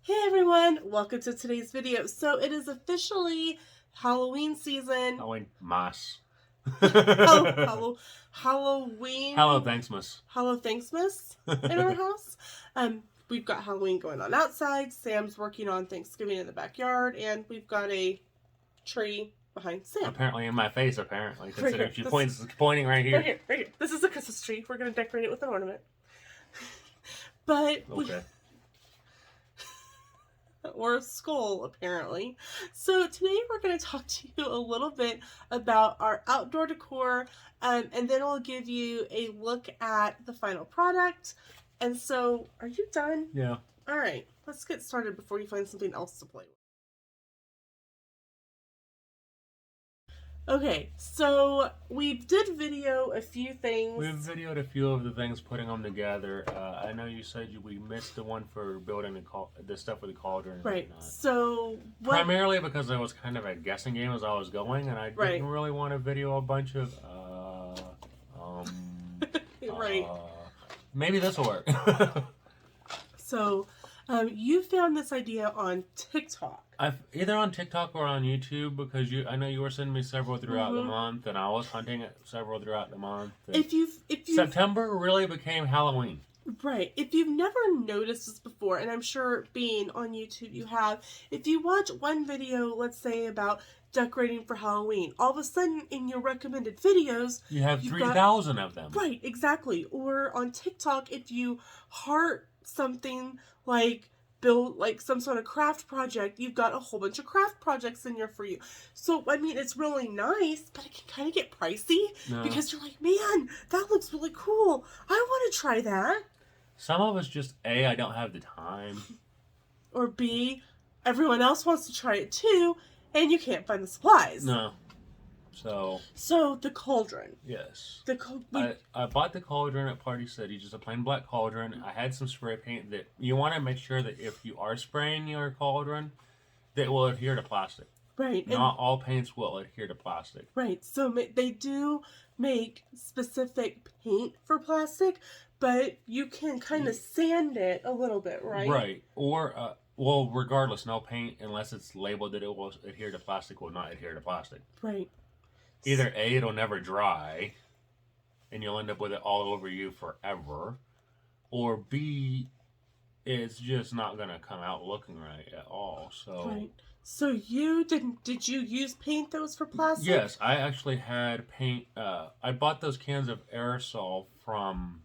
Hey everyone, welcome to today's video. So it is officially Halloween season. Halloween mass. Halloween. Hello, Thanksmas. Hello, Thanksmas in our house. We've got Halloween going on outside. Sam's working on Thanksgiving in the backyard, and we've got a tree behind Sam. Apparently in my face, apparently. Considering she's pointing right here. Right here. This is a Christmas tree. We're going to decorate it with an ornament. But okay. Or a skull, apparently. So today we're going to talk to you a little bit about our outdoor decor, and then I'll give you a look at the final product. And so, are you done? Yeah. All right, let's get started before you find something else to play with. Okay, so we did video a few things. We've videoed a few of the things, putting them together. I know you said we missed the one for building the stuff with the cauldron. Right, so... Primarily because it was kind of a guessing game as I was going, and I didn't really want to video a bunch of... right. Maybe this will work. So, you found this idea on TikTok. Either on TikTok or on YouTube, because I know you were sending me several throughout the month, and I was hunting several throughout the month. If you September really became Halloween. Right. If you've never noticed this before, and I'm sure being on YouTube you have, if you watch one video, let's say about decorating for Halloween, all of a sudden in your recommended videos, you have 3,000 of them. Right, exactly. Or on TikTok, if you heart something like build like some sort of craft project, you've got a whole bunch of craft projects in there for you. So I mean, it's really nice, but it can kind of get pricey because you're like, man, that looks really cool, I want to try that. Some of us just A, I don't have the time, or B, everyone else wants to try it too and you can't find the supplies. No. So the cauldron. Yes. I bought the cauldron at Party City, just a plain black cauldron. I had some spray paint that you want to make sure that if you are spraying your cauldron, that it will adhere to plastic. Right. Not all paints will adhere to plastic. Right. So they do make specific paint for plastic, but you can kind of sand it a little bit, right? Right. Or well, regardless, no paint, unless it's labeled that it will adhere to plastic, will not adhere to plastic. Right. Either A, it'll never dry, and you'll end up with it all over you forever, or B, it's just not going to come out looking right at all. So, right. So did you use paint that was for plastic? Yes, I actually had paint. I bought those cans of aerosol from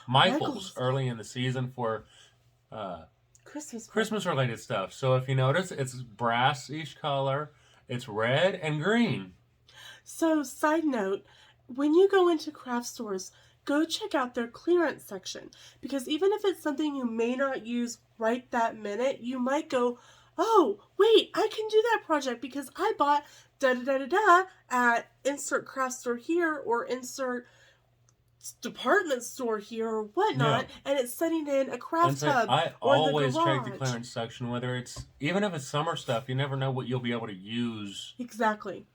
Michael's early in the season for Christmas related stuff. So if you notice, it's brass-ish color. It's red and green. So, side note, when you go into craft stores, go check out their clearance section, because even if it's something you may not use right that minute, you might go, oh, wait, I can do that project because I bought da-da-da-da-da at insert craft store here or insert department store here or whatnot, and it's sitting in a craft tub. I always check the clearance section, whether it's, even if it's summer stuff, you never know what you'll be able to use. Exactly.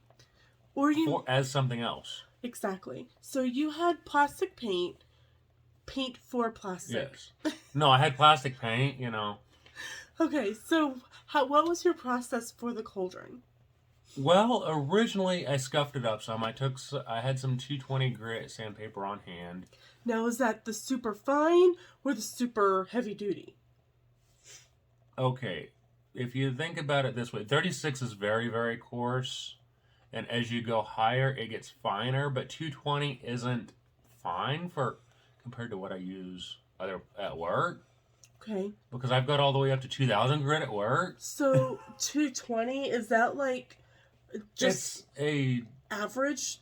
As something else. Exactly. So you had plastic paint for plastic. Yes. No, I had plastic paint, Okay, so what was your process for the cauldron? Well, originally I scuffed it up some. I had some 220 grit sandpaper on hand. Now, is that the super fine or the super heavy duty? Okay, if you think about it this way, 36 is very, very coarse. And as you go higher, it gets finer, but 220 isn't fine compared to what I use at work. Okay. Because I've got all the way up to 2,000 grit at work. So 220, is that like just average,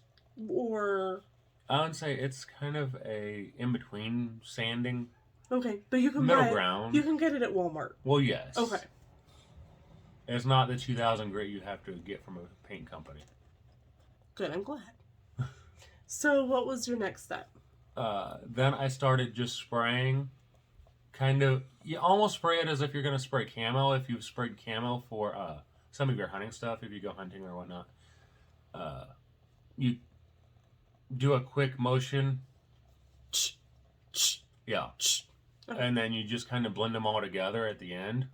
or? I would say it's kind of a in-between sanding. Okay, but you can middle ground. You can get it at Walmart. Well, yes. Okay. It's not the 2,000 grit you have to get from a paint company. Good, I'm glad. So what was your next step? Then I started just spraying. You almost spray it as if you're going to spray camo. If you've sprayed camo for some of your hunting stuff, if you go hunting or whatnot, you do a quick motion. Yeah. Oh, and then you just kind of blend them all together at the end.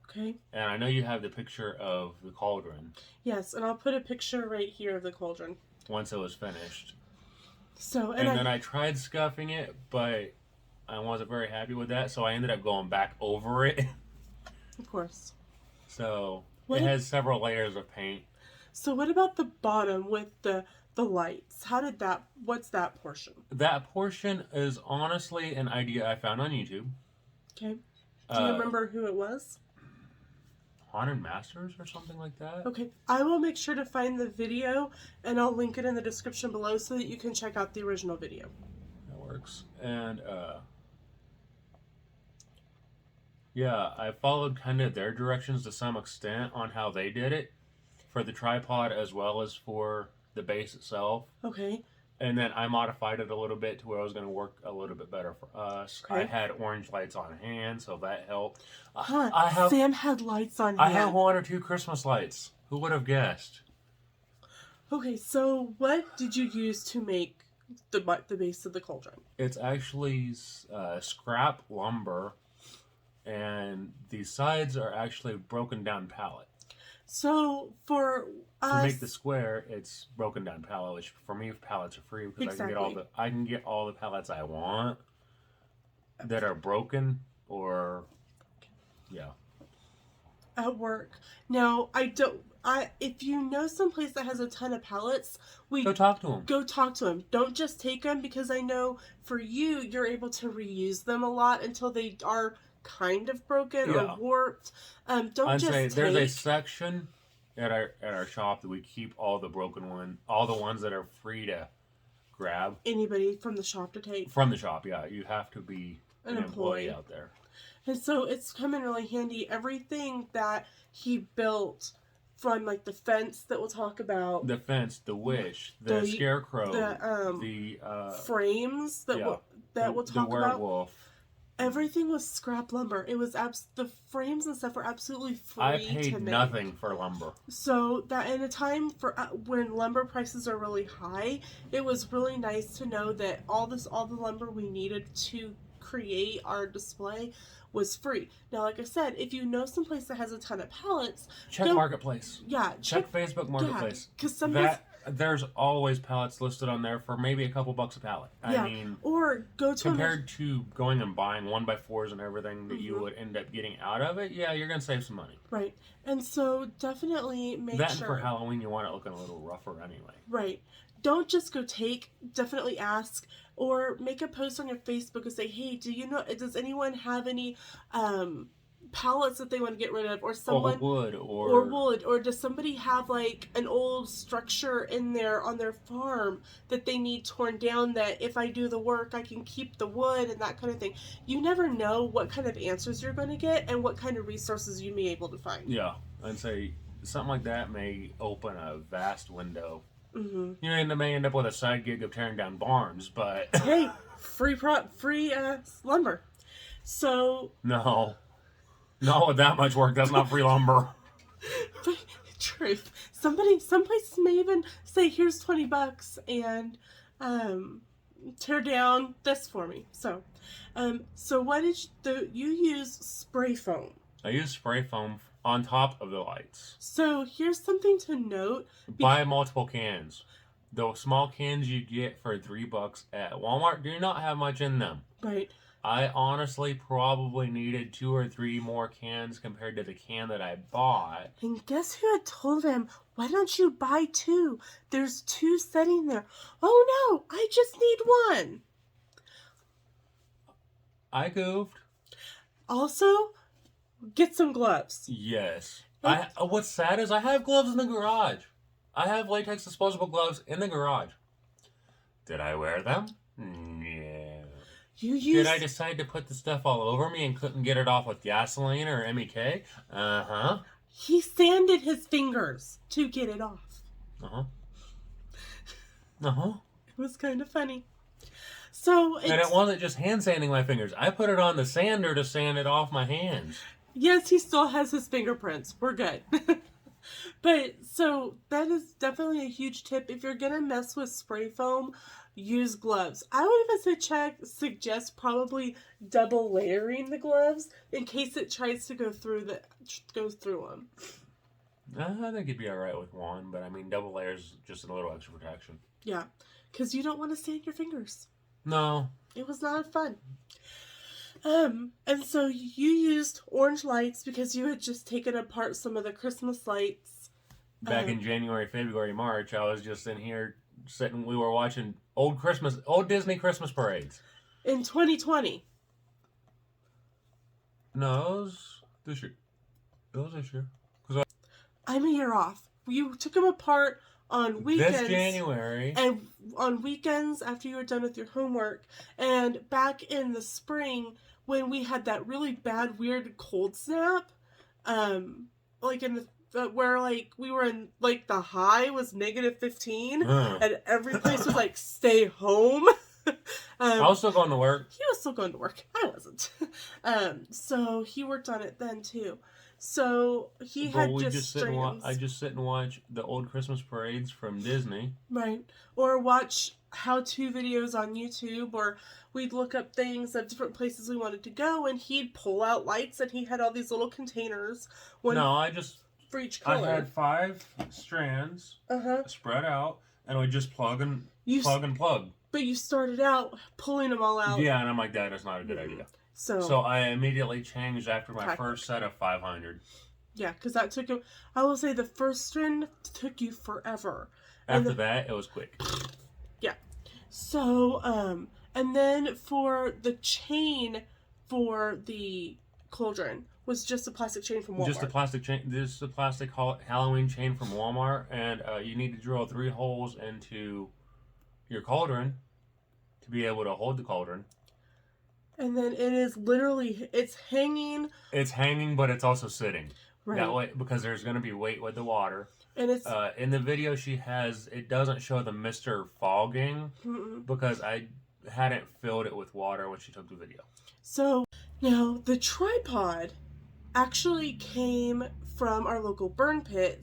okay. And I know you have the picture of the cauldron Yes, and I'll put a picture right here of the cauldron. once it was finished. So, And then I tried scuffing it, but I wasn't very happy with that, so I ended up going back over it. of course. So What it if- has several layers of paint. So what about the bottom with the lights? What's that portion? That portion is honestly an idea I found on YouTube. Okay. Do you remember who it was? Haunted Masters or something like that. Okay. I will make sure to find the video and I'll link it in the description below so that you can check out the original video. That works. And yeah, I followed kind of their directions to some extent on how they did it for the tripod as well as for the base itself. Okay. And then I modified it a little bit to where it was going to work a little bit better for us. Okay. I had orange lights on hand, so that helped. Sam had lights on I hand. have 1 or 2 Christmas lights. Who would have guessed? Okay, so what did you use to make the base of the cauldron? It's actually scrap lumber, and the sides are actually broken down pallet. So for us, To make the square, it's broken down pallet, which for me pallets are free because Exactly. I can get all the pallets I want that are broken or yeah. at work. Now, if you know someplace that has a ton of pallets, Go talk to them. go talk to them. Don't just take them, because I know for you, you're able to reuse them a lot until they are kind of broken Yeah. or warped. Don't I'd just say take. there's a section at our shop that we keep all the broken all the ones that are free to grab Anybody from the shop to take. from the shop. Yeah, you have to be An an employee employee. out there. And so it's come in really handy. Everything that he built, from like the fence that we'll talk about, The fence, the wish, the The- scarecrow, the the frames that yeah, we'll talk the about. werewolf. Everything was scrap lumber. It was the frames and stuff were absolutely free I to paid make. nothing for lumber. So that in a time for when lumber prices are really high, it was really nice to know that all the lumber we needed to create our display was free. Now, like I said, if you know someplace that has a ton of pallets, Check Marketplace. yeah, Check Facebook Marketplace. because some There's always pallets listed on there for maybe a couple bucks a pallet. Yeah, I mean, or go to compared to going and buying 1x4s and everything that you Mhm. would end up getting out of it, yeah, you're gonna save some money. right, and so definitely make That and sure for Halloween, you want it looking a little rougher anyway. right. Don't just go take. Definitely ask or make a post on your Facebook and say, "Hey, does anyone have any pallets that they want to get rid of, or someone or wood, or does somebody have like an old structure in there on their farm that they need torn down, that if I do the work I can keep the wood," and that kind of thing. You never know what kind of answers you're going to get and what kind of resources you may be able to find. Yeah, I'd say something like that may open a vast window. Mm-hmm. You may end up with a side gig of tearing down barns, but Hey, free lumber. So no, not with that much work. That's not free lumber. truth. Some places may even say, "Here's $20 and tear down this for me." So what did you use? Spray foam. I use spray foam on top of the lights. So here's something to note. Buy multiple cans. The small cans you get for $3 at Walmart do not have much in them. Right. I honestly probably needed 2 or 3 more cans compared to the can that I bought. And guess who had told him, "Why don't you buy 2? There's 2 sitting there." "Oh no, I just need 1. I goofed. Also, get some gloves. Yes. What's sad is I have gloves in the garage. I have latex disposable gloves in the garage. Did I wear them? No. Did I decide to put the stuff all over me and couldn't get it off with gasoline or MEK? Uh-huh. He sanded his fingers to get it off. Uh-huh. Uh-huh. It was kind of funny. So And it wasn't just hand sanding my fingers. I put it on the sander to sand it off my hands. yes, he still has his fingerprints. We're good. But so that is definitely a huge tip. If you're gonna mess with spray foam, use gloves. I would even suggest probably double layering the gloves in case it tries to go through them. I think you'd be all right with one, but I mean, double layers just a little extra protection. Yeah, because you don't want to stain your fingers. No. It was not fun. And so you used orange lights because you had just taken apart some of the Christmas lights. Back in January, February, March, I was just in here sitting. We were watching old Disney Christmas parades. In 2020. No, it was this year. It was this year. I'm a year off. You took them apart on weekends. This January. And on weekends after you were done with your homework. And back in the spring when we had that really bad, weird cold snap, like in the where like we were in like the high was -15 and every place was like stay home. I was still going to work. He was still going to work. I wasn't. So he worked on it then too. So he had I just sit and watch the old Christmas parades from Disney. Right. Or watch how-to videos on YouTube, or we'd look up things of different places we wanted to go, and he'd pull out lights, and he had all these little containers. For each color. I had 5 strands spread out, and we just plug and plug. But you started out pulling them all out. Yeah, and I'm like, that is not a good idea. So I immediately changed after my first set of 500. Yeah, because that took you. I will say the first strand took you forever. After that, it was quick. Yeah. So, and then for the chain for the Cauldron was just a plastic chain from Walmart. Just a plastic chain. This is a plastic Halloween chain from Walmart, and you need to drill 3 holes into your Cauldron to be able to hold the Cauldron. And then it is literally, it's hanging. It's hanging, but it's also sitting. Right. That way, because there's going to be weight with the water. And it's in the video she has, it doesn't show the Mr. Fogging because I hadn't filled it with water when she took the video. So now the tripod actually came from our local burn pit.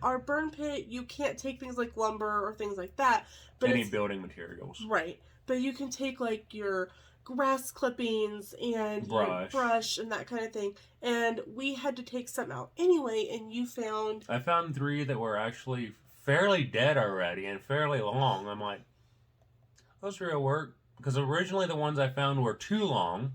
Our burn pit, you can't take things like lumber or things like that. But any building materials. Right. But you can take like your grass clippings and brush and that kind of thing. And we had to take some out anyway, and I found 3 that were actually fairly dead already and fairly long. I'm like, those real work. Because originally the ones I found were too long.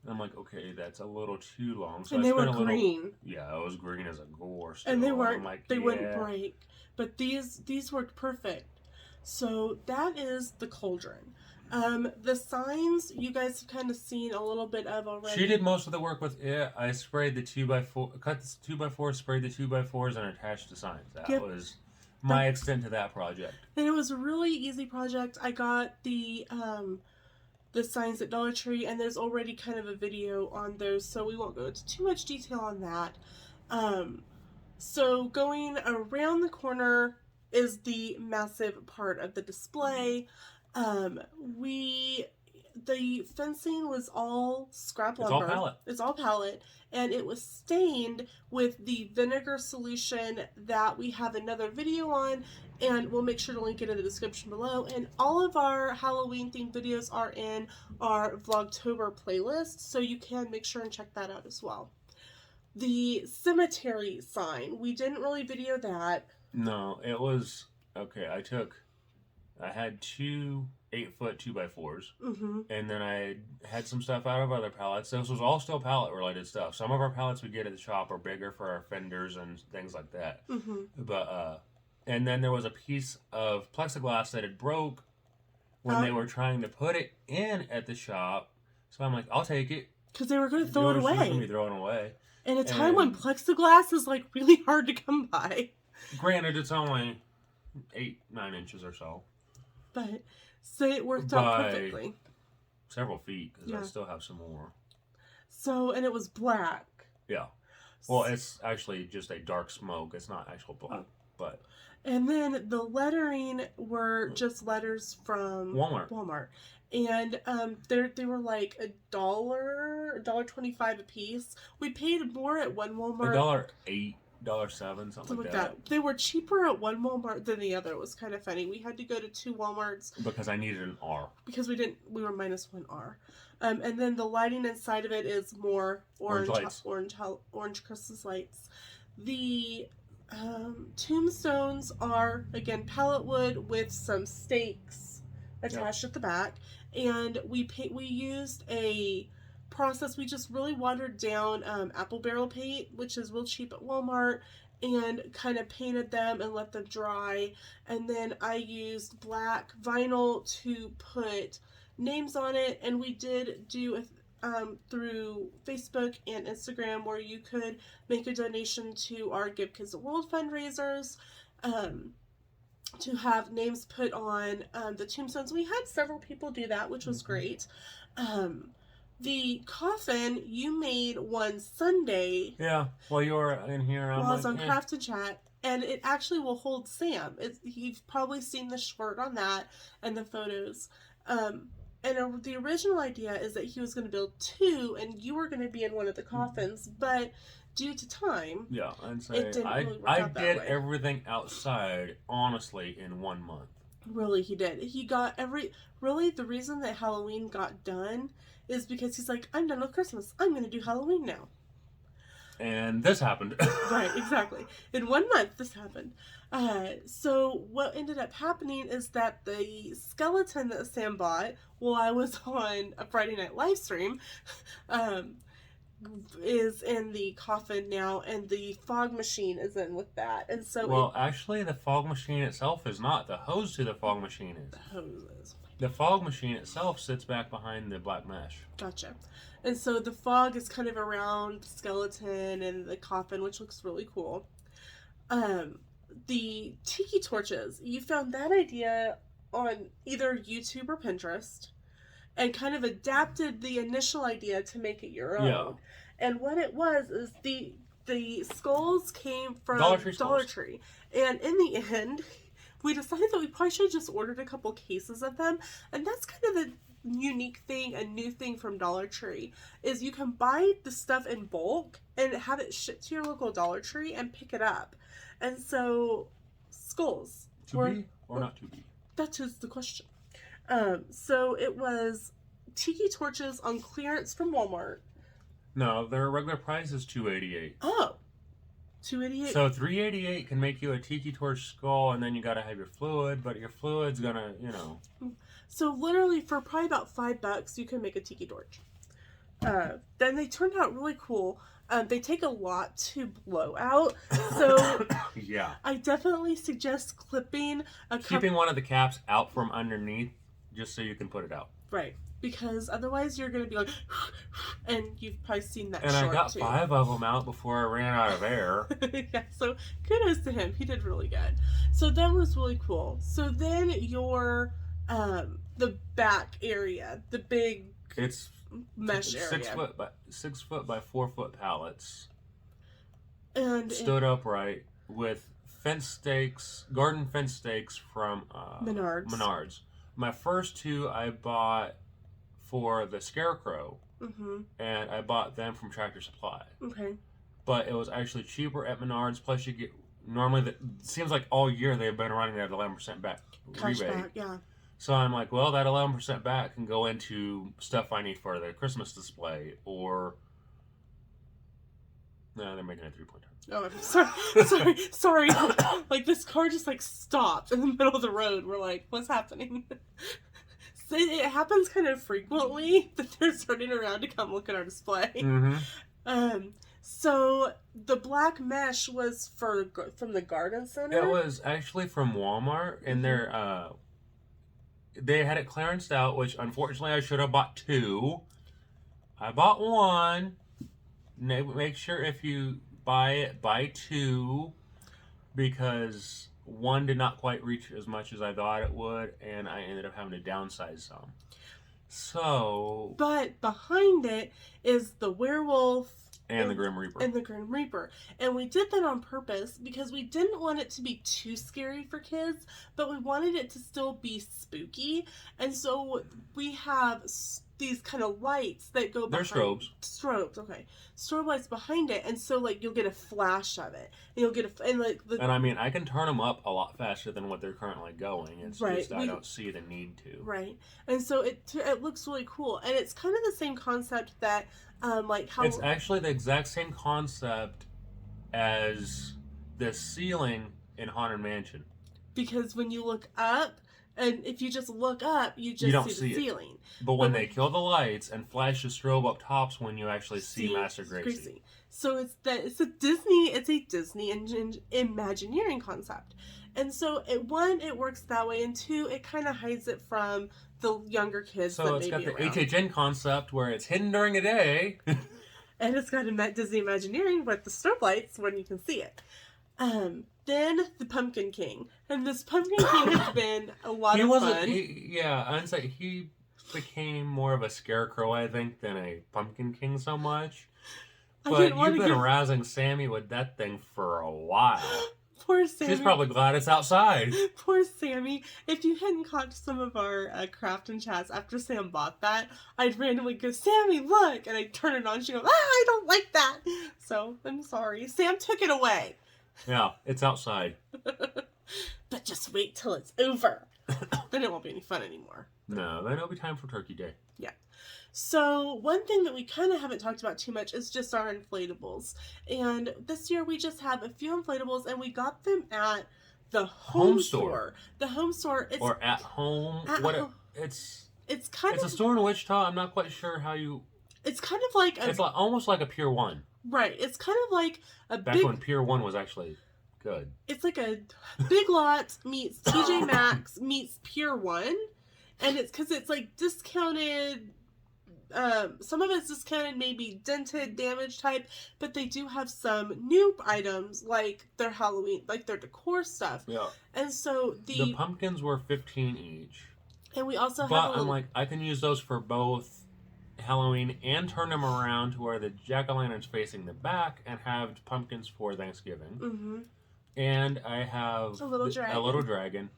And I'm like, okay, that's a little too long. So and they were green. Yeah, it was green as a gore still. And they weren't, they wouldn't break. But these worked perfect. So that is the Cauldron. The signs you guys have kind of seen a little bit of already. She did most of the work with it. I sprayed the 2x4, cut the 2x4, sprayed the 2x4s, and attached the signs. That was my extent to that project. And it was a really easy project. I got the signs at Dollar Tree, and there's already kind of a video on those, so we won't go into too much detail on that. So going around the corner is the massive part of the display. The fencing was all scrap lumber. It's all pallet. And it was stained with the vinegar solution that we have another video on, and we'll make sure to link it in the description below. And all of our Halloween themed videos are in our Vlogtober playlist, so you can make sure and check that out as well. The cemetery sign, we didn't really video that. No, it was okay. I had 2 8-foot 2x4s, and then I had some stuff out of other pallets. This was all still pallet related stuff. Some of our pallets we get at the shop are bigger for our fenders and things like that. But and then there was a piece of plexiglass that had broke when they were trying to put it in at the shop. So I'm like, I'll take it because they were going to throw it away. Going to be throwing it away. In a time when plexiglass is like really hard to come by. Granted, it's only 8-9 inches or so. But so it worked out perfectly. Several feet, because I still have some more. So, and it was black. Yeah. Well, it's actually just a dark smoke. It's not actual black, but. And then the lettering were just letters from Walmart. And they were like $1.25 a piece. We paid more at one Walmart. $1.08 $1.07, something like that. They were cheaper at one Walmart than the other. It was kind of funny. We had to go to 2 Walmarts because I needed an R. Because we were minus 1 R. And then the lighting inside of it is more orange Christmas lights. The tombstones are, again, pallet wood with some stakes attached at the back. And we used a process. We just really watered down apple barrel paint, which is real cheap at Walmart, and kind of painted them and let them dry. And then I used black vinyl to put names on it, and we did do through Facebook and Instagram where you could make a donation to our Give Kids the World fundraisers to have names put on the tombstones. We had several people do that, which was great. The coffin, you made one Sunday. Yeah, while you were in here. While I was on Craft and Chat, and it actually will hold Sam. You've probably seen the shirt on that and the photos. And the original idea is that he was going to build 2, and you were going to be in one of the coffins, but due to time, and so it didn't really work I out that did way. everything outside, honestly, in 1 month. Really, he did. He got really, the reason that Halloween got done is because he's like, I'm done with Christmas. I'm going to do Halloween now. And this happened. Right, exactly. In 1 month, this happened. So what ended up happening is that the skeleton that Sam bought while I was on a Friday night live stream is in the coffin now, and the fog machine is in with that. And so actually, the fog machine itself is not. The hose to the fog machine is. The hose is. The fog machine itself sits back behind the black mesh. Gotcha. And so the fog is kind of around the skeleton and the coffin, which looks really cool. The tiki torches, you found that idea on either YouTube or Pinterest and kind of adapted the initial idea to make it your own. Yeah. And what it was is the skulls came from Dollar Tree. And in the end, we decided that we probably should have just ordered a couple cases of them. And that's kind of the unique thing, a new thing from Dollar Tree, is you can buy the stuff in bulk and have it shipped to your local Dollar Tree and pick it up. And so, skulls. To be or not to be? That is the question. So it was tiki torches on clearance from Walmart. No, their regular price is $2.88. Oh, $2.88. So $3.88 can make you a tiki torch skull, and then you got to have your fluid, but your fluid's gonna, So literally for probably about $5, you can make a tiki torch. Then they turned out really cool. They take a lot to blow out, so yeah. I definitely suggest clipping keeping one of the caps out from underneath, just so you can put it out. Right, because otherwise you're gonna be like, and you've probably seen that. And short I got too. 5 of them out before I ran out of air. Yeah, so kudos to him. He did really good. So that was really cool. So then your the back area, the big mesh area, 6 foot by 4 foot pallets, and stood upright with garden fence stakes from Menards. My first 2 I bought for the Scarecrow, and I bought them from Tractor Supply. Okay. But it was actually cheaper at Menards. Plus, you get it seems like all year they've been running that 11% back Cash rebate. back, yeah. So I'm like, well, that 11% back can go into stuff I need for the Christmas display, or no, they're making a 3-point turn. Oh, I'm sorry. Like this car just stopped in the middle of the road. We're like, what's happening? So it happens kind of frequently that they're turning around to come look at our display. So the black mesh was from the garden center. It was actually from Walmart, and they had it clearanced out, which unfortunately I should have bought 2. I bought 1. Make sure if you buy it, buy 2, because 1 did not quite reach as much as I thought it would, and I ended up having to downsize some. So, but behind it is the werewolf and the Grim Reaper. And the Grim Reaper. And we did that on purpose because we didn't want it to be too scary for kids, but we wanted it to still be spooky. And so we have these kind of lights that go They're behind. strobes. Strobes, okay. Strobe lights behind it, and so like you'll get a flash of it, and you'll get and like And I mean, I can turn them up a lot faster than what they're currently going. It's right. just I don't see the need to. Right, and so it looks really cool, and it's kind of the same concept that like how It's actually the exact same concept as the ceiling in Haunted Mansion. Because when you look up, and if you just look up, you just don't see the ceiling. But when they kill the lights and flash the strobe up tops, when you actually see Master Gracie. So it's a Disney Imagineering concept, and so it works that way, and two, it kind of hides it from the younger kids. So it's got the HHN concept where it's hidden during the day, and it's got a Disney Imagineering with the strobe lights when you can see it. Then the Pumpkin King, and this Pumpkin King has been a lot of fun. I'd say he became more of a scarecrow, I think, than a Pumpkin King so much. But you've been razzing Sammy with that thing for a while. Poor Sammy. She's probably glad it's outside. Poor Sammy. If you hadn't caught some of our craft and chats after Sam bought that, I'd randomly go, Sammy, look! And I'd turn it on, she'd go, I don't like that! So, I'm sorry. Sam took it away. Yeah, it's outside. But just wait till it's over. Then it won't be any fun anymore. No, then it'll be time for Turkey Day. Yeah. So one thing that we kind of haven't talked about too much is just our inflatables. And this year we just have a few inflatables, and we got them at the home store. The home store. Or at home. It's a store in Wichita. I'm not quite sure how you... It's kind of like it's almost like a Pier 1. Right. It's kind of like a Back when Pier 1 was actually good. It's like a Big Lots meets TJ Maxx meets Pier 1. And it's because it's like discounted. Some of it's discounted, maybe dented, damaged type. But they do have some new items like their Halloween, like their decor stuff. Yeah. And so the pumpkins were $15 each. And we also have I'm like, I can use those for both Halloween and turn them around to where the jack-o'-lantern's facing the back and have pumpkins for Thanksgiving. Mm-hmm. And I have a little dragon.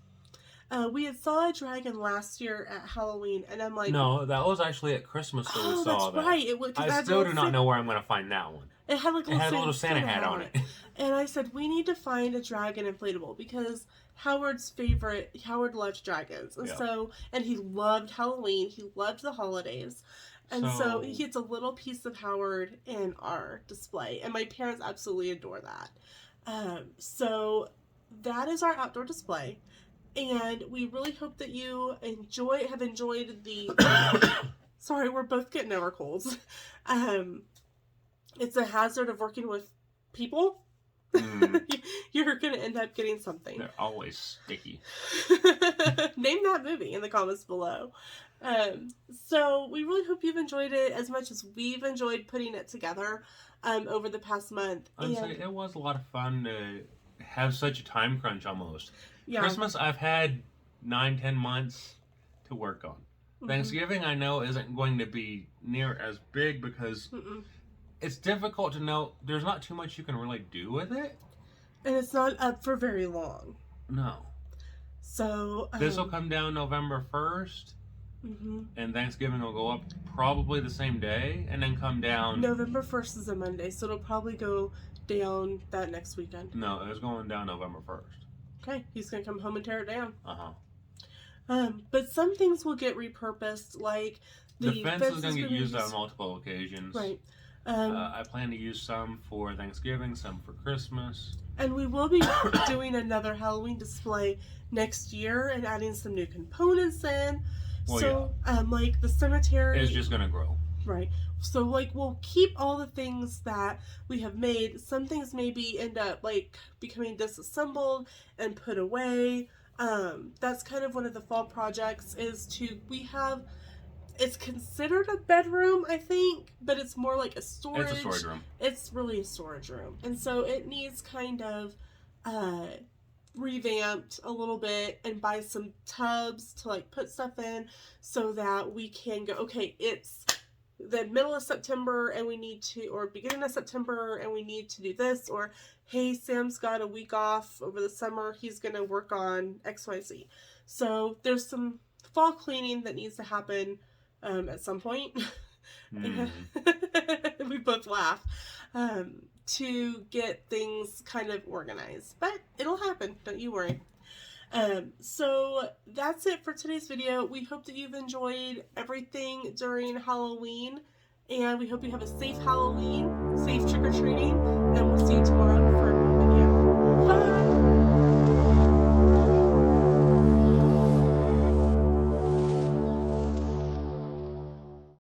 We had saw a dragon last year at Halloween, and I'm like... No, that was actually at Christmas that we saw that. Right. I still do not know where I'm going to find that one. It had like a little Santa hat on it. And I said, we need to find a dragon inflatable, because Howard loved dragons. And and he loved Halloween. He loved the holidays. And so he gets a little piece of Howard in our display. And my parents absolutely adore that. So that is our outdoor display. And we really hope that you have enjoyed the... Sorry, we're both getting over colds. It's a hazard of working with people. You're going to end up getting something. They're always sticky. Name that movie in the comments below. So we really hope you've enjoyed it as much as we've enjoyed putting it together over the past month. It was a lot of fun to have such a time crunch almost. Yeah. Christmas I've had 9-10 months to work on. Mm-hmm. Thanksgiving I know isn't going to be near as big because it's difficult to know. There's not too much you can really do with it. And it's not up for very long. No. So... this will come down November 1st. Mm-hmm. And Thanksgiving will go up probably the same day and then come down... November 1st is a Monday, so it'll probably go down that next weekend. No, it's going down November 1st. Okay, he's going to come home and tear it down. Uh-huh. But some things will get repurposed, like the fence is going to get used on multiple occasions. Right. I plan to use some for Thanksgiving, some for Christmas. And we will be doing another Halloween display next year and adding some new components in. Well, like the cemetery... it's just going to grow. Right. So, like, we'll keep all the things that we have made. Some things maybe end up, like, becoming disassembled and put away. That's kind of one of the fall projects it's considered a bedroom, I think, but it's more like a storage. It's a storage room. It's really a storage room. And so it needs kind of revamped a little bit and buy some tubs to, like, put stuff in so that we can go, okay, it's the middle of September and we need to, or beginning of September and we need to do this, or hey, Sam's got a week off over the summer, he's going to work on XYZ. So there's some fall cleaning that needs to happen at some point. Hmm. We both laugh to get things kind of organized, but it'll happen. Don't you worry. So that's it for today's video. We hope that you've enjoyed everything during Halloween, and we hope you have a safe Halloween, safe trick-or-treating, and we'll see you tomorrow.